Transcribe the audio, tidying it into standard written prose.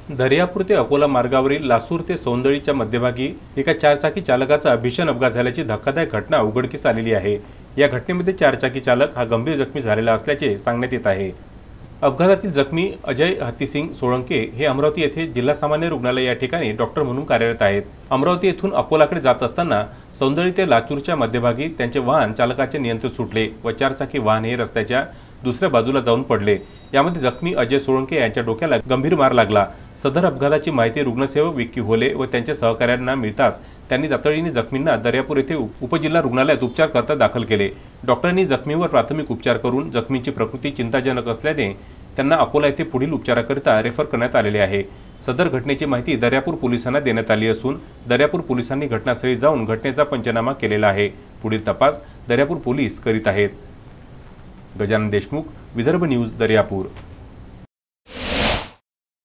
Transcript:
दर्यापूर ते अकोला मार्गावरील लासूर ते सौंदळीच्या मध्यभागी एका चारचाकी चालकाचा भीषण अपघात झाल्याची धक्कादायक घटना उघडकीस आलेली आहे। या घटनेमध्ये चारचाकी चालक हा गंभीर जखमी झालेला असल्याचे सांगण्यात येत आहे। अपघातातील जखमी अजय हत्तीसिंग सोळंके हे अमरावती येथे जिल्हा सामान्य रुग्णालय या ठिकाणी डॉक्टर म्हणून कार्यरत आहेत। अमरावती येथून अकोलाकडे जात असताना सौंदळी ते लातूरच्या मध्यभागी त्यांचे वाहन चालकाचे नियंत्रण सुटले व चारचाकी वाहन हे रस्त्याच्या दुसऱ्या बाजूला जाऊन पडले। यामध्ये जखमी अजय सोळंके यांच्या डोक्याला गंभीर मार लागला। सदर अपघाताची माहिती रुग्णसेवक विक्की होले व त्यांच्या सहकाऱ्यांना मिळताच त्यांनी तातडीने जखमींना दर्यापूर येथे उपजिल्हा रुग्णालयात उपचार करता दाखल केले। डॉक्टरांनी जखमीवर प्राथमिक उपचार करून जखमींची प्रकृती चिंताजनक असल्याने त्यांना अकोला येथे पुढील उपचाराकरिता रेफर करण्यात आलेले आहे। सदर घटनेची माहिती दर्यापूर पोलिसांना देण्यात आली असून दर्यापूर पोलिसांनी घटनास्थळी जाऊन घटनेचा पंचनामा केलेला आहे। पुढील तपास दर्यापूर पोलीस करीत आहेत। गजानन देशमुख, विदर्भ न्यूज, दर्यापूर।